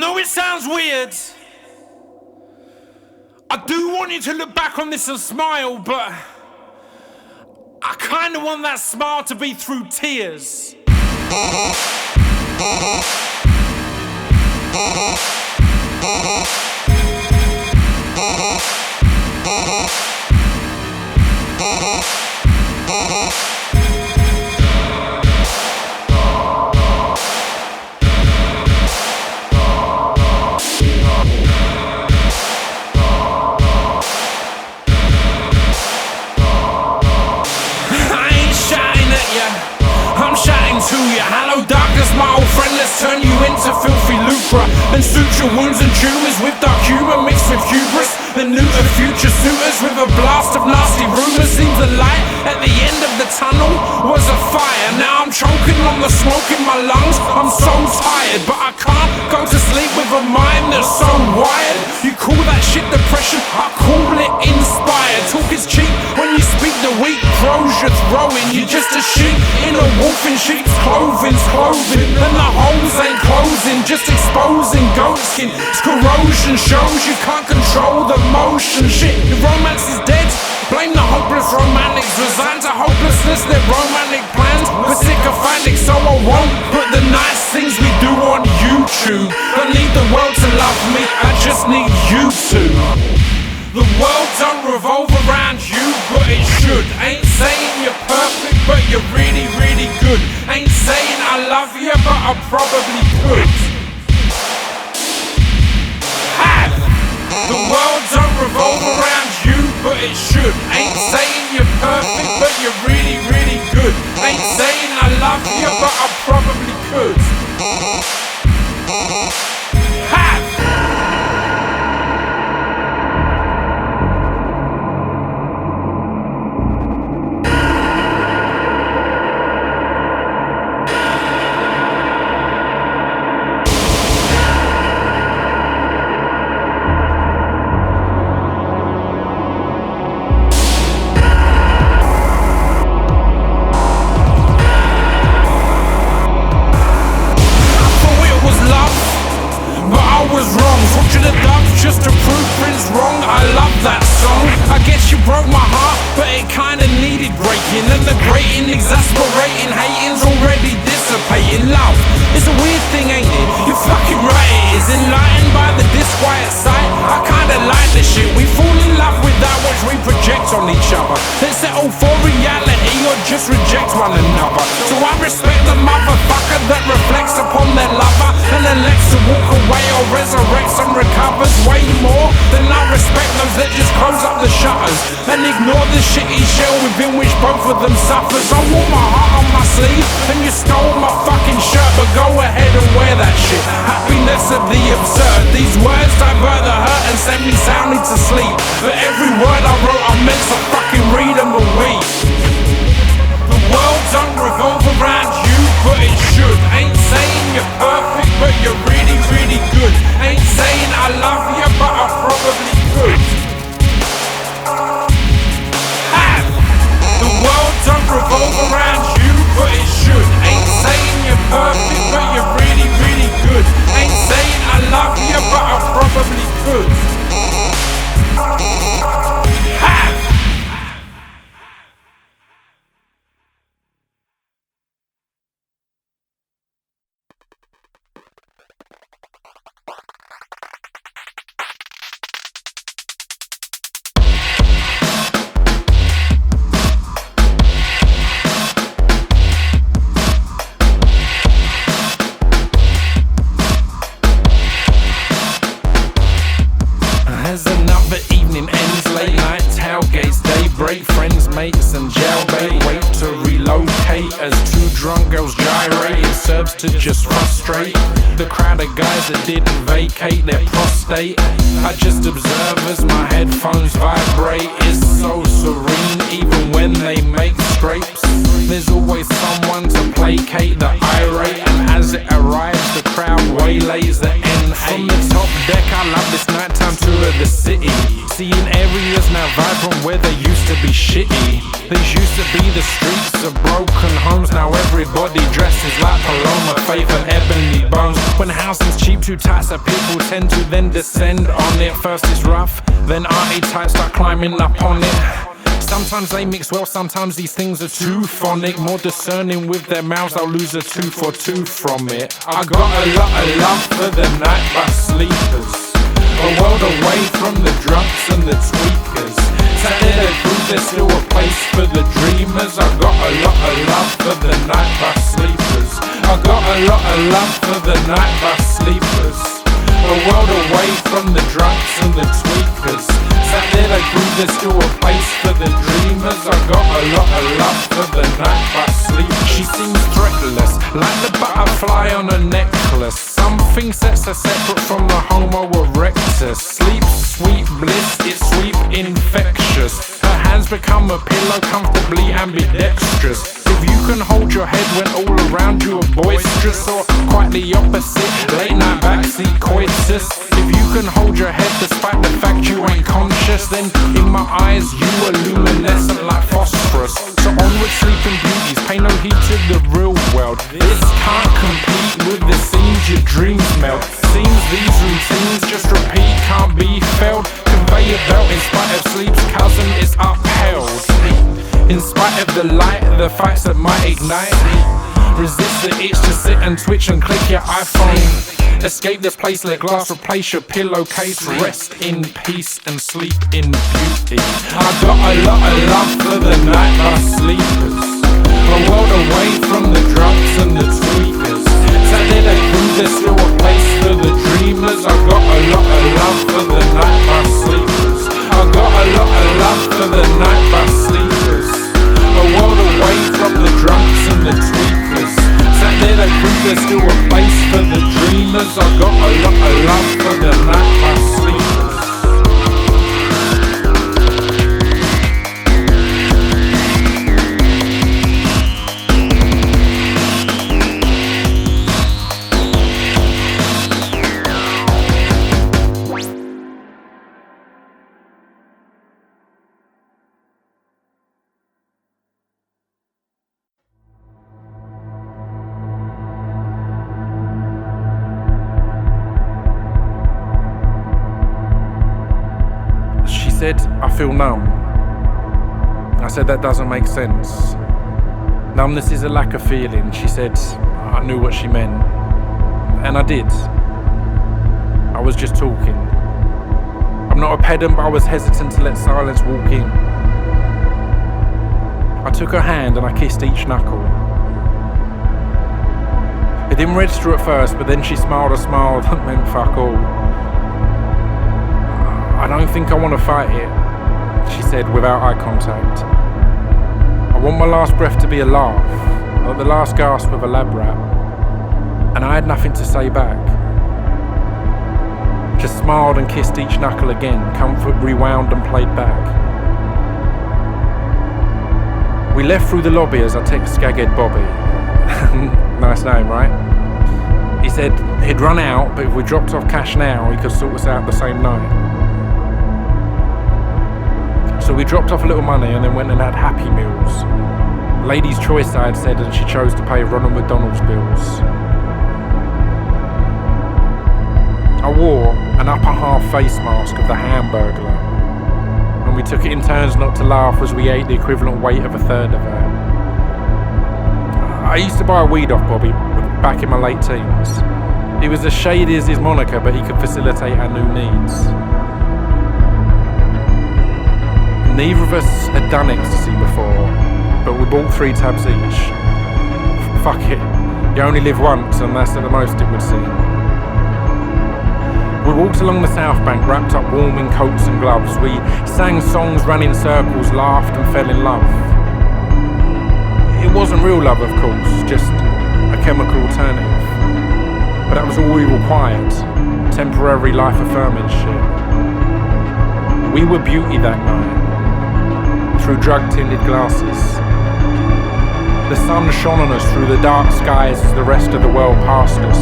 know it sounds weird. I do want you to look back on this and smile, but I kinda want that smile to be through tears. To you. Hello darkness, my old friend, let's turn you into filthy lucre and suture wounds and tumors with dark humor mixed with hubris. The neuter future suitors with a blast of nasty rumors. Seems the light at the end of the tunnel was a fire. Now I'm choking on the smoke in my lungs. I'm so tired, but I can't go to sleep with a mind that's so wired. You call that shit depression, I call it inspired. Talk is cheap when you speak the weak crows you're throwing. You're just a sheep in a wolf in sheep's clothing, and the holes ain't closing, just exposing goat skin. It's corrosion shows you can't control the motion. Shit, your romance is dead. Blame the hopeless romantics, resigned to hopelessness. Their romantic plans were sycophantic, so I won't put the nice things we do on YouTube. Don't need the world to love me, I just need you to. The world don't revolve around you, but it should. Ain't saying you're perfect, but you're really, really good. Ain't saying I love you, but I probably could. Have. The world don't revolve around you, but it should. Ain't saying you're perfect, but you're really, really good. Ain't saying I love you, but I probably could. Have. Just to prove Prince wrong, I love that song. I guess you broke my heart, but it kinda needed breaking. And the grating, exasperating, hating's already dissipating. Love, it's a weird thing, ain't it? You're fucking right, it is. Enlightened by the disquiet sight, I kinda like the shit. We fall in love with that which we project on each other. Let's settle for reality or just reject one another. So I respect the motherfucker that reflects upon their lover and elects to walk away or resurrects and recovers way more than I respect those that just close up the shutters and ignore the shitty shell within which both of them suffers. I wore my heart on my sleeve and you stole my fucking shirt, but go ahead and wear that shit. Happiness of the absurd. These words divert the hurt and send me soundly to sleep, but every word I wrote I meant to fucking read them and weep. The world don't revolve around you, but it should. Ain't saying you're perfect, but you're really, really good. Ain't saying I love you, but I probably could. Have. The world don't revolve around you, but it should. Ain't saying you're perfect, but you're really, really good. Ain't saying I love you, but I probably could. Have. Mates and jailbait, wait to relocate as two drunk girls gyrate. It serves to just frustrate the crowd of guys that didn't vacate their prostate. I just observe as my headphones vibrate. It's so serene even when they make scrapes. There's always someone to placate the irate, and as it arrives the crowd waylays the N8. From the top deck I love this nighttime tour of the city, seeing areas now vibrant where they used to be shitty. These used to be the streets of broken homes, now everybody dresses like Paloma, Faith and Ebony Bones. When housing's cheap, too tight, so people tend to then descend on it. First it's rough, then arty tight start climbing up on it. Sometimes they mix well, sometimes these things are too phonic. More discerning with their mouths, they'll lose a tooth or two from it. I got a lot of love for the Nightbus Sleepers, a world away from the drunks and the tweakers. Saturday prove there's still a place for the dreamers. I got a lot of love for the Nightbus Sleepers. I got a lot of love for the Nightbus Sleepers, a world away from the drunks and the tweakers. Saturday prove there's still a place for the dreamers. I got a lot of love for the Nightbus Sleepers. She seems threatless, like the butterfly on a necklace. Something sets her separate from the Homo erectus. Sleep, sweet bliss, it's sweet infectious. Her hands become a pillow, comfortably ambidextrous. If you can hold your head when all around you are boisterous, or quite the opposite, late night backseat coitus. If you can hold your head despite the fact you ain't conscious, then in my eyes you are luminescent like phosphorus. So onward sleeping beauties, pay no heed to the real world. This can't compete with the scenes your dreams melt. Seems these routines just repeat, can't be failed. Conveyor belt in spite of sleep's cousin is upheld. In spite of the light, the fights that might ignite. Resist the itch to sit and twitch and click your iPhone. Escape this place, let glass replace your pillowcase. Rest in peace and sleep in beauty. I got a lot of love for the Nightbus Sleepers, a world away from the drunks and the tweakers. Saturday prove there's still a place for the dreamers. I got a lot of love for the Nightbus Sleepers. I got a lot of love for the Nightbus Sleepers, a world away from the drunks and the tweakers. Saturday prove there's still a place for the dreamers. I got a lot of love for the Nightbus Sleepers. She said, I feel numb. I said, that doesn't make sense. Numbness is a lack of feeling. She said, I knew what she meant. And I did. I was just talking. I'm not a pedant, but I was hesitant to let silence walk in. I took her hand and I kissed each knuckle. It didn't register at first, but then she smiled a smile that meant fuck all. I don't think I want to fight it, she said without eye contact. I want my last breath to be a laugh, like the last gasp of a lab rat. And I had nothing to say back. Just smiled and kissed each knuckle again, comfort rewound and played back. We left through the lobby as I text Skaghead Bobby. Nice name, right? He said he'd run out, but if we dropped off cash now, he could sort us out the same night. So we dropped off a little money and then went and had Happy Meals. Lady's choice, I had said, and she chose to pay Ronald McDonald's bills. I wore an upper half face mask of the Hamburglar, and we took it in turns not to laugh as we ate the equivalent weight of a third of her. I used to buy a weed off Bobby back in my late teens. He was as shady as his moniker, but he could facilitate our new needs. Neither of us had done ecstasy before, but we bought 3 tabs each. Fuck it, you only live once, and that's at the most it would seem. We walked along the South Bank, wrapped up warm in coats and gloves. We sang songs, ran in circles, laughed and fell in love. It wasn't real love, of course, just a chemical alternative. But that was all we required, temporary life-affirming shit. We were beauty that night, through drug-tinted glasses. The sun shone on us through the dark skies as the rest of the world passed us.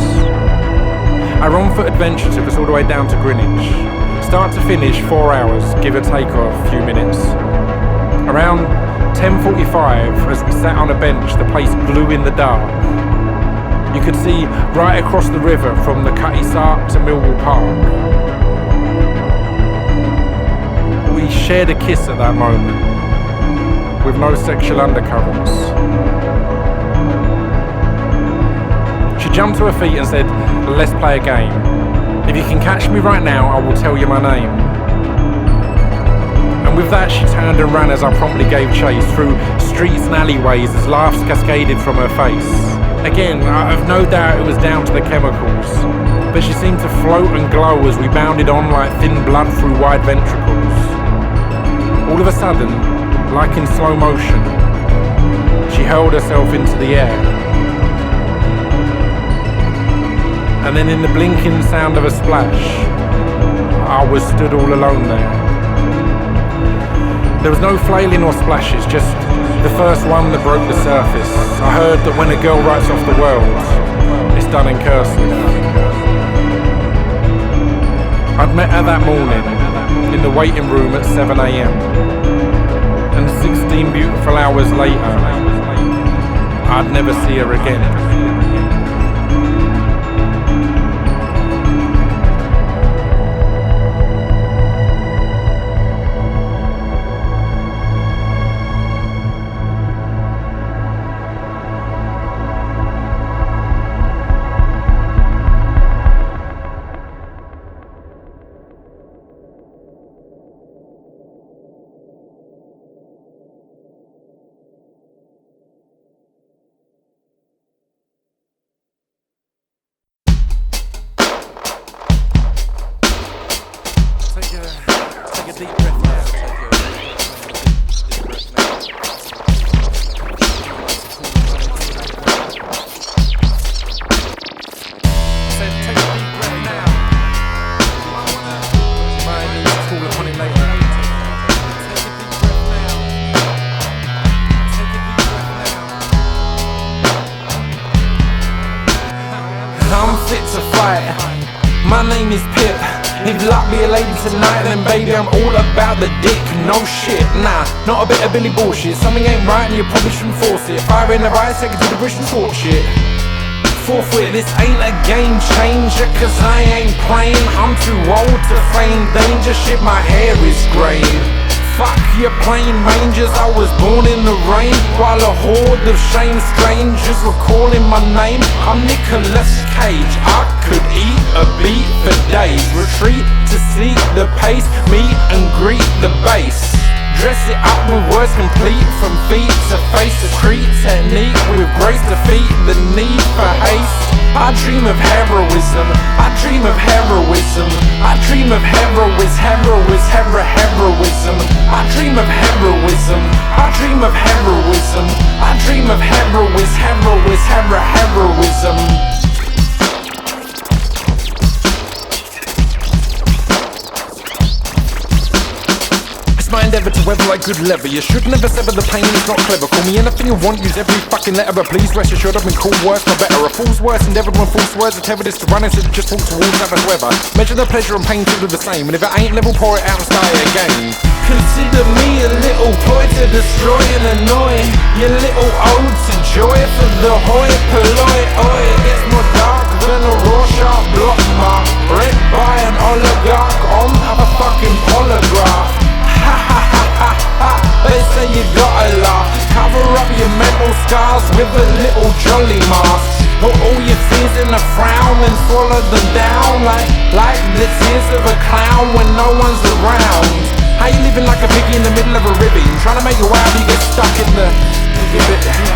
Our on-foot adventure took us all the way down to Greenwich. Start to finish, 4 hours, give or take a few minutes. Around 10:45, as we sat on a bench, the place blew in the dark. You could see right across the river from the Cutty Sark to Millwall Park. We shared a kiss at that moment, with no sexual undercurrents. She jumped to her feet and said, "Let's play a game. If you can catch me right now, I will tell you my name." And with that, she turned and ran as I promptly gave chase through streets and alleyways as laughs cascaded from her face. Again, I've no doubt it was down to the chemicals, but she seemed to float and glow as we bounded on like thin blood through wide ventricles. All of a sudden, like in slow motion, she hurled herself into the air. And then in the blinking sound of a splash, I was stood all alone there. There was no flailing or splashes, just the first one that broke the surface. I heard that when a girl writes off the world, it's done in cursive. I'd met her that morning in the waiting room at 7 a.m. And 16 beautiful hours later, I'd never see her again. Take a deep breath now. I'm fit to fight. My name is Pip. If luck be a lady tonight, then baby I'm all about the dick. No shit, nah, not a bit of Billy bullshit. Something ain't right and you probably shouldn't force it. Fire in the right, take it to the British and talk shit. Forthwith, this ain't a game changer, cause I ain't playing. I'm too old to feign danger, shit my hair is greying. Fuck your plain mangers, I was born in the rain, while a horde of shame strangers were calling my name. I'm Nicolas Cage, I could eat a beat for days. Retreat to seek the pace, meet and greet the bass. Dress it up with words complete, from feet to face. A Crete technique with grace, defeat the need for haste. I dream of heroism, I dream of heroism, I dream of heroism, heroism. I dream of heroism, I dream of heroism, I dream of heroism. My endeavour to weather like good leather. You should never sever the pain, it's not clever. Call me anything you want, use every fucking letter, but please rest assured I've been called worse for better. A fool's worse endeavoured when false words are tethered is to run instead of just walk towards that weather. Measure the pleasure and pain to do the same, and if it ain't level, pour it out and start it again. Consider me a little ploy to destroy and annoy your little ode to joy for the hoi polloi. Oi, it gets more dark than a Rorschach block mark, read by an oligarch on a fucking polygraph. They say you gotta laugh, cover up your mental scars with a little jolly mask. Put all your fears in a frown and swallow them down like the tears of a clown when no one's around. How you living like a piggy in the middle of a ribbon? Trying to make your way but you get stuck in the... You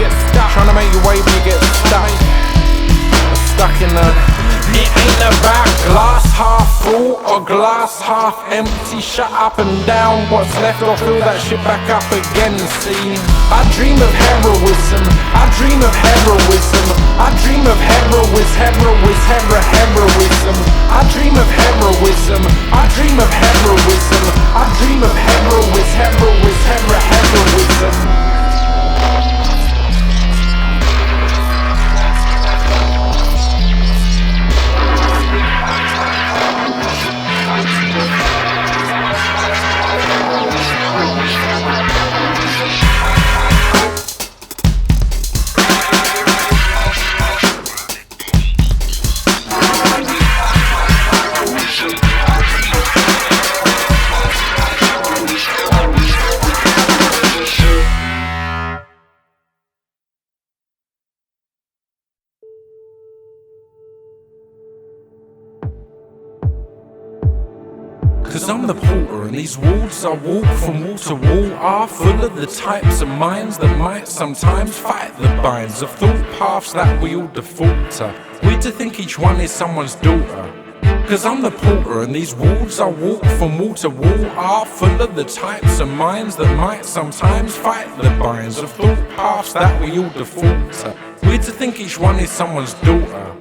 get stuck. Trying to make your way but you get stuck in the... It ain't about glass half full or glass half empty. Shut up and down, what's left I'll fill that shit back up again. See, I dream of heroism, I dream of heroism, I dream of heroism, I dream of heroism, I dream of heroism, I dream of heroism. Cause I'm the porter, and these walls I walk from wall to wall are full of the types of minds that might sometimes fight the binds of thought paths that we all default to. Weird to think each one is someone's daughter. Cause I'm the porter, and these walls I walk from wall to wall are full of the types of minds that might sometimes fight the binds of thought paths that we all default to. Weird to think each one is someone's daughter.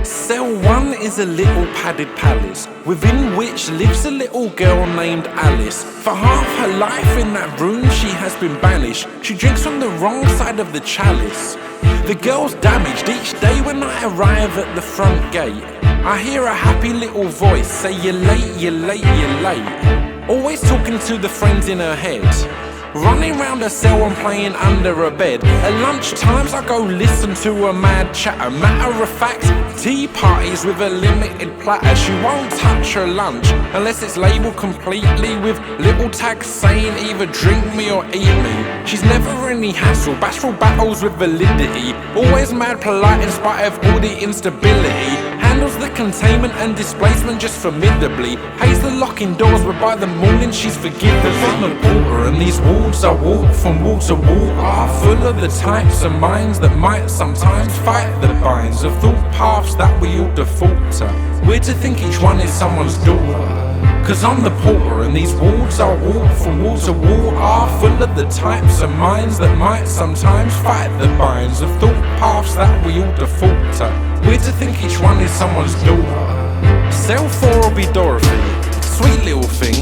Cell 1 is a little padded palace, within which lives a little girl named Alice. For half her life in that room she has been banished. She drinks from the wrong side of the chalice. The girl's damaged each day when I arrive at the front gate. I hear a happy little voice say, "You're late, you're late, you're late." Always talking to the friends in her head, running round her cell and playing under her bed. At lunch times I go listen to a mad chatter. Matter of fact, tea parties with a limited platter. She won't touch her lunch unless it's labelled completely with little tags saying either drink me or eat me. She's never any hassle, bashful battles with validity. Always mad polite in spite of all the instability. Handles the containment and displacement just formidably. Hates the locking doors, but by the morning she's forgiven. I'm a porter, and these walls I walk from wall to wall are full of the types of minds that might sometimes fight the binds of thought paths that we all default to. Weird to think each one is someone's daughter. Cause I'm the porter, and these walls I walk from wall to wall are full of the types of minds that might sometimes fight the binds of thought paths that we all default to. Weird to think each one is someone's daughter. Cell 4 will be Dorothy, sweet little thing.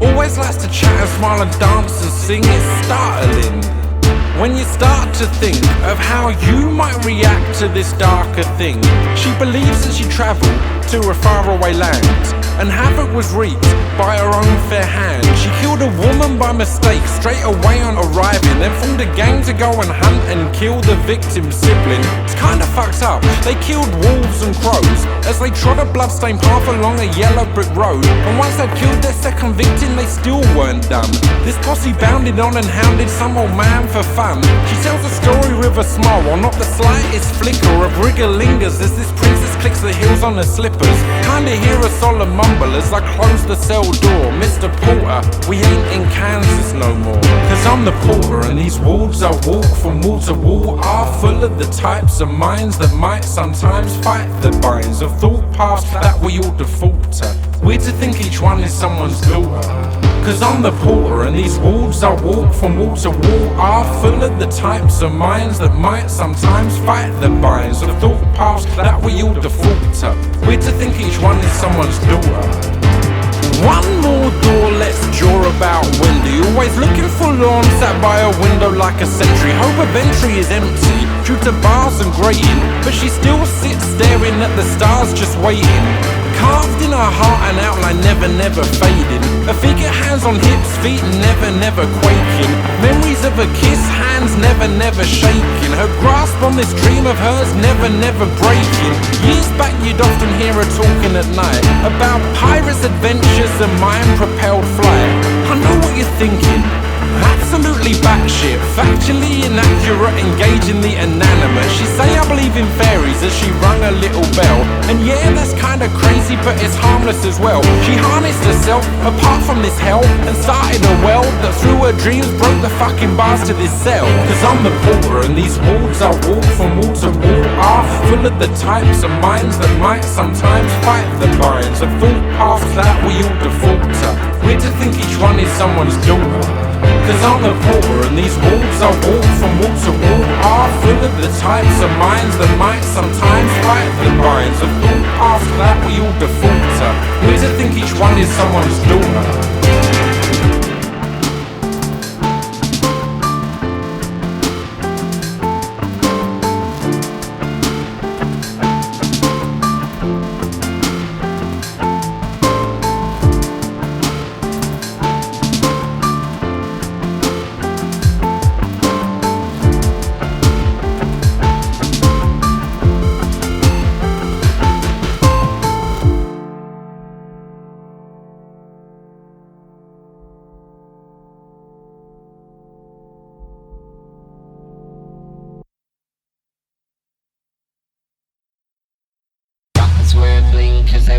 Always likes to chat and smile and dance and sing. It's startling when you start to think of how you might react to this darker thing. She believes that she travelled to a faraway land, and havoc was wreaked by her own fair hand. She killed a woman by mistake straight away on arriving, then formed a gang to go and hunt and kill the victim's sibling. It's kinda fucked up. They killed wolves and crows as they trod a bloodstained path along a yellow brick road, and once they'd killed their second victim they still weren't done. This posse bounded on and hounded some old man for fun. She tells a story with a smile while not the slightest flicker of rigor lingers as this princess clicks the heels on her slippers. Kinda hear a solemn mumble as I close the cell door. Mr. Porter, we ain't in Kansas no more. Cause I'm the porter, and these walls I walk from wall to wall are full of the types of minds that might sometimes fight the binds of thought paths that we all default to. Weird to think each one is someone's daughter. Cause I'm the porter, and these walls I walk from wall to wall are full of the types of minds that might sometimes fight the binds of thought paths that we all default to. Weird to think each one is someone's daughter. One more door, let's jaw about Wendy. Always looking forlorn, sat by a window like a sentry. Hope of entry is empty due to bars and grating, but she still sits staring at the stars just waiting. Carved in her heart an outline never fading. Her figure, hands on hips, feet never quaking. Memories of a kiss, hands never shaking. Her grasp on this dream of hers never breaking. Years back you'd often hear her talking at night about pirates' adventures and mind-propelled flight. I know what you're thinking. Absolutely batshit, factually inaccurate, engaging the inanimate. She say I believe in fairies as she rung a little bell. And yeah, that's kinda crazy, but it's harmless as well. She harnessed herself apart from this hell and started a well that through her dreams broke the fucking bars to this cell. Cause I'm the porter, and these walls I walk from wall to wall are full of the types of minds that might sometimes fight the binds of thought paths that we all default to. Weird to think each one is someone's daughter. Cause I'm the porter, and these walls I walk from wall to wall are full of the types of minds that might sometimes fight the binds of thought paths that we all default to. Weird to think each one is someone's daughter.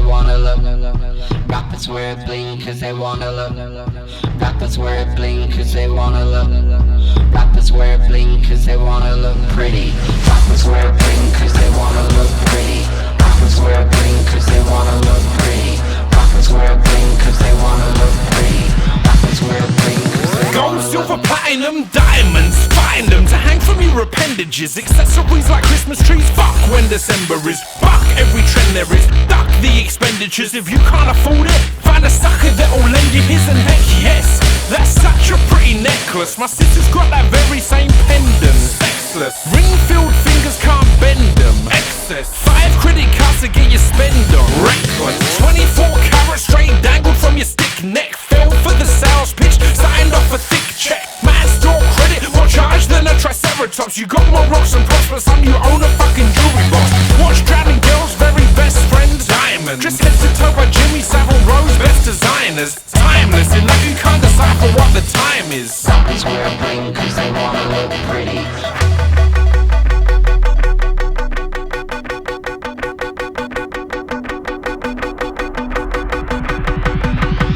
wanna look. Rappers wear bling cause they wanna look. Rappers wear bling cause they wanna look. Rappers wear bling cause they wanna look pretty. Rappers wear bling cause they wanna look pretty. Rappers wear bling cause they wanna look pretty. Rappers wear bling cause they wanna look pretty. Rappers wear bling cause they Gold, silver, platinum, diamonds, find them to hang from your appendages. Accessories like Christmas trees, fuck when December is. Fuck every trend there is, duck the expenditures. If you can't afford it, find a sucker that'll lend you his, and heck yes, that's such a pretty necklace. My sister's got that very same pendant. Sexless, ring-filled fingers can't bend them. Excess, 5 credit cards to get you spend on. Reckless, 24 carats straight dangled from your stick neck. Fell for the sales pitch, signed off a thick check. Man store credit, more charge than a triceratops. You got more rocks and props, but some you own a fucking jewelry box. Watch drowning girls, very best friends, diamonds. Just head to toe by Jimmy Savile Rose, best designers. Timeless, in like you can't decipher what the time is. Rappers wear bling cause they wanna look pretty.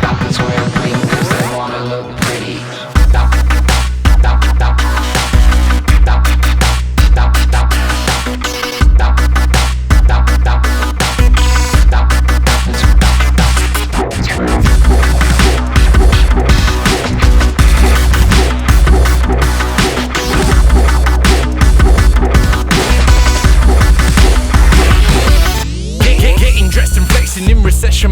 Rappers wear bling cause they wanna look pretty.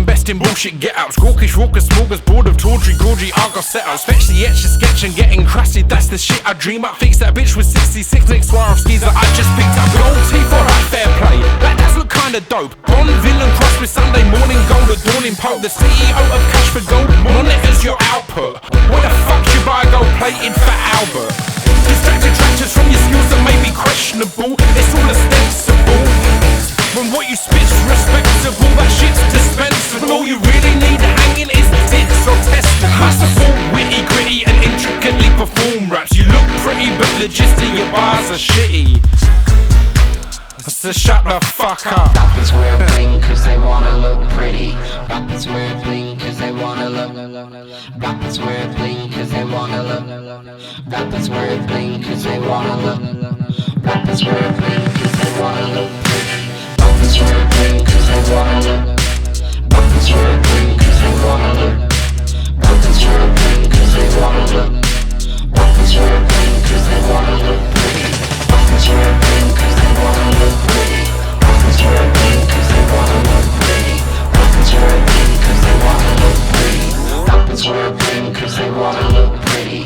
Best in bullshit get-outs, gawkish, raucous, smorgasbord of tawdry, gorgy, Argos set-outs. Fetch the etch, sketch and getting crusty, that's the shit I dream up. Fix that bitch with 66 next Swarovskis that I just picked up. Gold teeth, alright, fair play, that does look kinda dope. Bond villain cross with Sunday morning gold, adorning Pope. The CEO of Cash for Gold, monitors your output. Where the fuck you buy gold plated for Albert? Distracted tractors from your skills that may be questionable, it's all ostensible. When what you spit's respectable, that shit's dispensable. All you really need hanging is tits or testicles. Merciful, witty, gritty and intricately perform raps. You look pretty but logistic, your bars are shitty. So shut the fuck up. Rappers wear bling cause they wanna look pretty. Rappers wear bling cause they wanna look. Rappers wear bling cause they wanna look. Rappers wear bling cause they wanna look. Rappers wear bling cause they wanna look pretty. Rappers wear bling cause they wanna look. Rappers wear bling cause they wanna look. Rappers wear bling cause they wanna look. Rappers wear bling cause they wanna look pretty. Rappers wear bling cause they wanna look pretty. Rappers wear bling cause they wanna look pretty. Rappers wear bling cause they wanna look pretty. Rappers wear bling cause they wanna look pretty.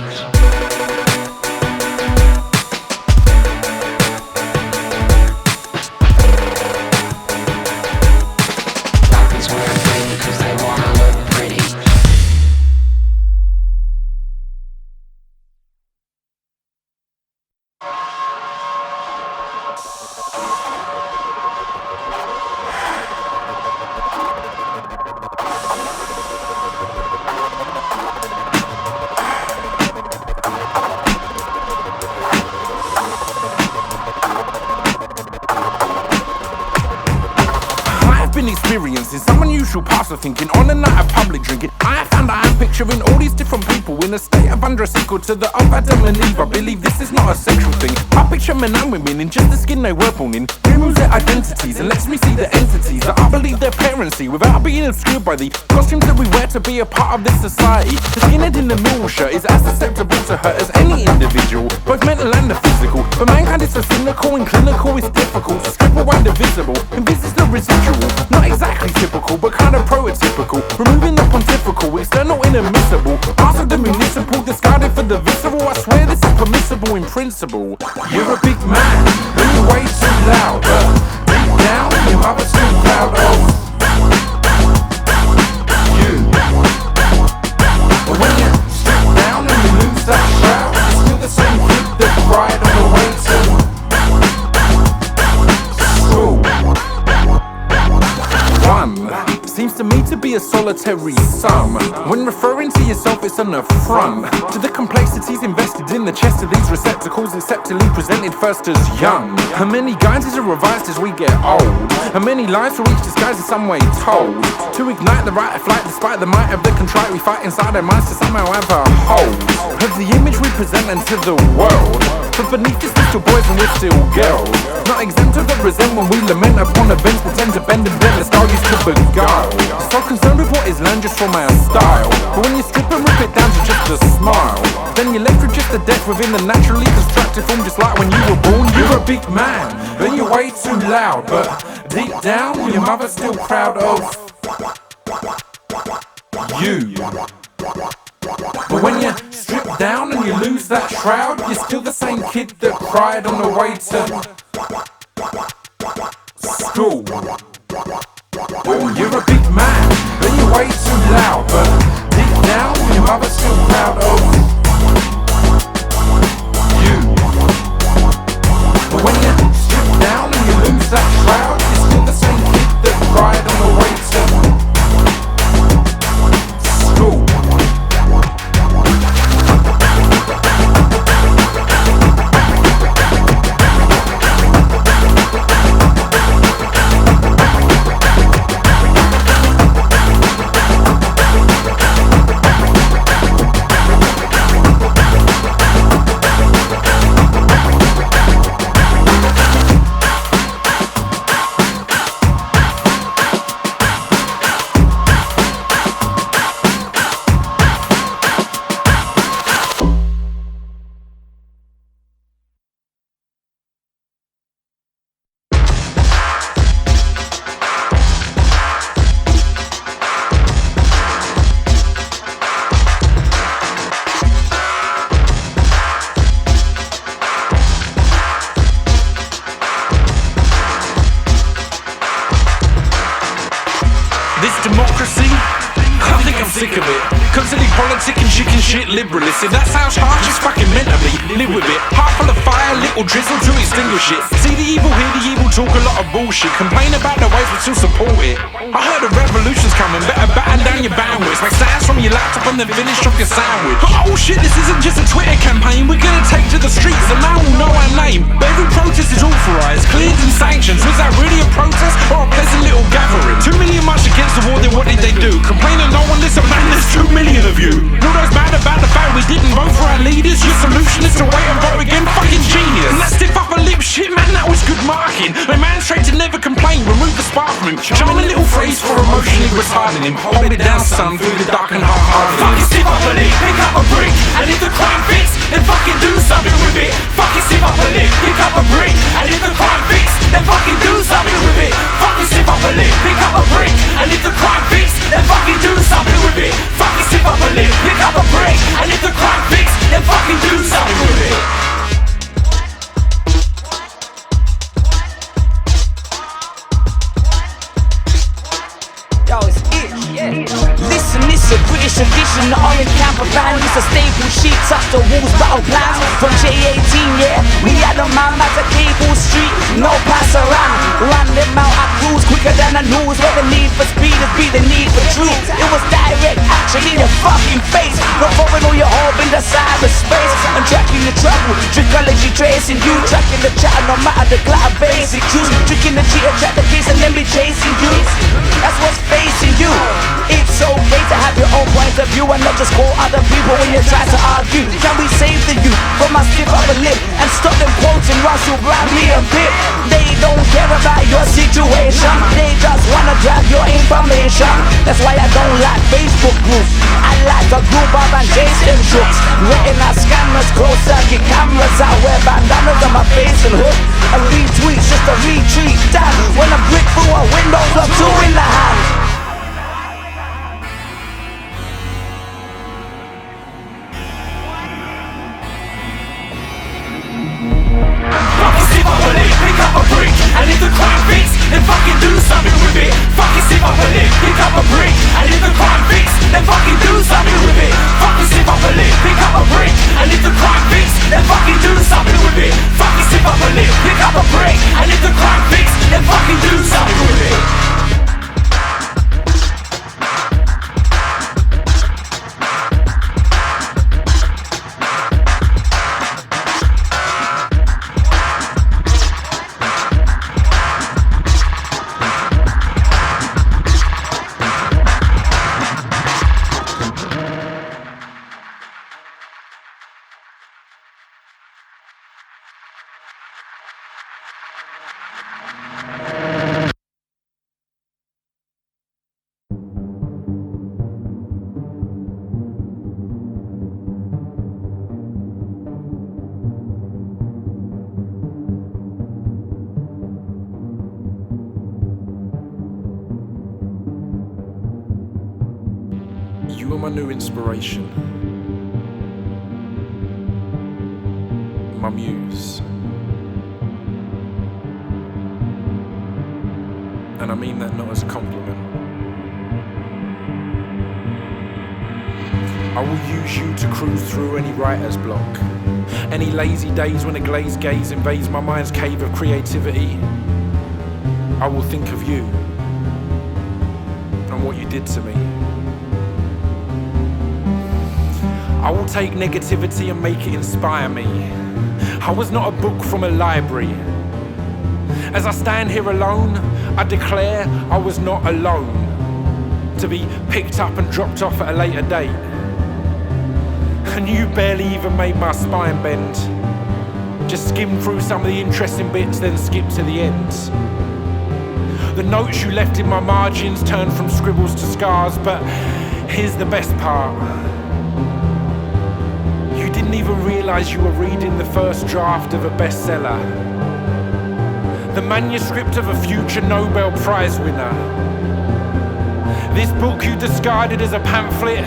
Experiencing some unusual paths of thinking on a night of public drinking. I found I am picturing all these different people in a state of undress equal to the of Adam and Eve. I believe this is not a sexual thing. I picture men and women in just the skin they were born in. Removes their identities and lets me see the entities that I believe their parents see without being obscured by the costumes that we wear to be a part of this society. The skinhead in the middle shirt is as susceptible to hurt as any individual, both mental and the physical. For mankind it's so cynical and clinical, it's difficult to strip away the visible and this is the residual. Not exactly typical, but kind of prototypical. Removing the pontifical, external inadmissible. Parts of the municipal, discarded for the visceral. I swear this is permissible in principle. You're a big man, but you're way too loud. Deep down, your mother's too proud of you. But when you strip down and you lose that shroud, you're still the same kid that cried on the way to school. seems to me to be a solitary sum. When referring to yourself, it's an affront to the complexities invested in the chest of these receptacles, acceptably presented first as young. How many guises are revised as we get old? How many lives for each disguise is some way told? To ignite the right of flight, despite the might of the contrite, we fight inside our minds to somehow have a hold of the image we present unto the world. But beneath this, we're still boys and we're still girls, not exempt of the resent when we lament upon events, pretend to bend and bend the style used to beguile. So concerned with what is learned just from our style, but when you strip and rip it down to just a smile, then you're left with just the depth within the naturally constructed form. Just like when you were born, you're a big man, but you're way too loud. But deep down, your mother's still proud of you. But when you strip down and you lose that shroud, you're still the same kid that cried on the way to school. You're a big man, but you're way too loud. But deep down, your mother's still proud of you. But when you strip down and you lose that shroud, you're still the same kid that cried on the way to school. Liberalism, that sounds harsh, just fucking meant to be. Live with it, heart full of fire, little drizzle to extinguish it. See the evil, hear the evil, talk a lot of bullshit. Complain about the ways, but still support it. I heard a revolution's coming, better batten down your bandwidth. Make sounds from your laptop and then finish off your sandwich. Oh shit, this isn't just a Twitter campaign. We're gonna take to the streets and now we'll know our name. But every protest is authorised, cleared and sanctioned. Was that really a protest or a pleasant little gathering? 2 million marched against the war, then what did they do? Complain that no one listened, man, there's 2 million of you. All those mad about the fact we didn't vote for our leaders. Your solution is to wait and vote again, fucking genius. And that stiff upper lip shit, man, that was good marking. My man's straight to never complain, remove the spark from him. Charm a little phrase for emotionally retarding him. Hold it down, son, through the dark and hard-hearted. Fucking stiff upper lip, pick up a brick, and if the crime fits, then fucking do something with it. Fucking stiff upper lip, pick up a brick, and if the crime fits, then fucking do something with it. Fucking stiff upper lip, pick up a brick, and if the crime fits, then fucking do something with it. Fucking stiff upper lip, pick up a brick, and if the crime fits, then fucking do something with it. Yo, it's it, yeah. Listen, it's a British edition. The Iron Camper band is a staple sheet, up the walls, battle plans. From J18, yeah, we had a man at the Cable Street. No pass around, run them out at cruise quicker than the news. Where the need for speed is be the need for truth. It was direct action in your fucking face. Not throwing all your hope in the cyberspace. I'm tracking the trouble, trichology tracing you. Tracking the chat, no matter the glatter basic truth. Tricking the cheater, track the case and then be chasing you. That's what's facing you. It's okay to have your own point of view and not just quote other people when you try to argue. Can we save the youth from my stiff upper lip and stop them quoting Russell, Bradley and Pip? They don't care about your situation, they just wanna grab your information. That's why I don't like Facebook groups. I like a group of and Jason jokes. Letting our scammers closer, get cameras out, wear bandanas on my face and hook. A retweet, just a retreat. Damn, when I brick through a window, I'm two in the hand. Pick up a brick, and if the crime fits, then fucking do something with it. Fucking stiff up a lip, pick up a brick, and if the crime fits, then fucking do something with it. Fucking stiff up a lip, pick up a brick, and if the crime fits, then fucking do something with it. Fucking stiff up a lip, pick up a brick, and if the crime fits, then fucking do something with it. You are my new inspiration, my muse. And I mean that not as a compliment. I will use you to cruise through any writer's block, any lazy days when a glazed gaze invades my mind's cave of creativity. I will think of you and what you did to me. I will take negativity and make it inspire me. I was not a book from a library. As I stand here alone, I declare I was not alone, to be picked up and dropped off at a later date. And you barely even made my spine bend. Just skimmed through some of the interesting bits, then skipped to the end. The notes you left in my margins turned from scribbles to scars, but here's the best part. You didn't even realize you were reading the first draft of a bestseller, the manuscript of a future Nobel Prize winner. This book you discarded as a pamphlet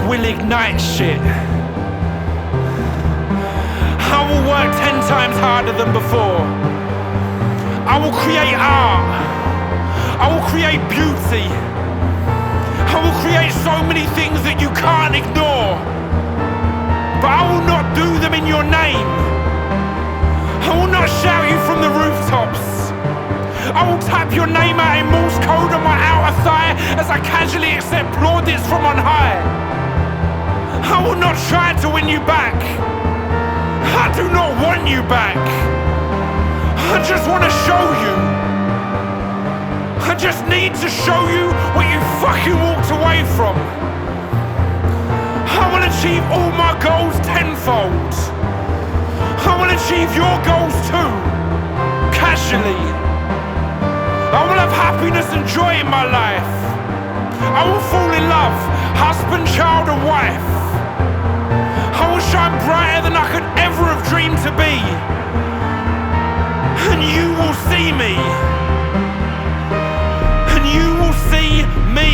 will ignite shit. I will work 10 times harder than before. I will create art. I will create beauty. I will create so many things that you can't ignore. But I will not do them in your name. I will not shout you from the rooftops. I will type your name out in Morse code on my outer thigh as I casually accept plaudits from on high. I will not try to win you back. I do not want you back. I just want to show you. I just need to show you what you fucking walked away from. I will achieve all my goals tenfold. I will achieve your goals too, casually. I will have happiness and joy in my life. I will fall in love, husband, child and wife. I will shine brighter than I could ever have dreamed to be. And you will see me. And you will see me.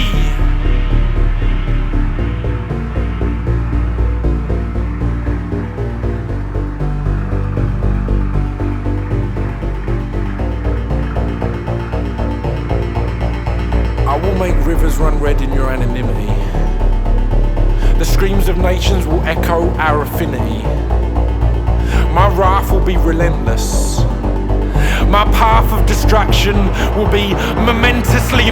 I will make rivers run red in your anonymity. The screams of nations will echo our affinity. My wrath will be relentless. My path of distraction will be momentously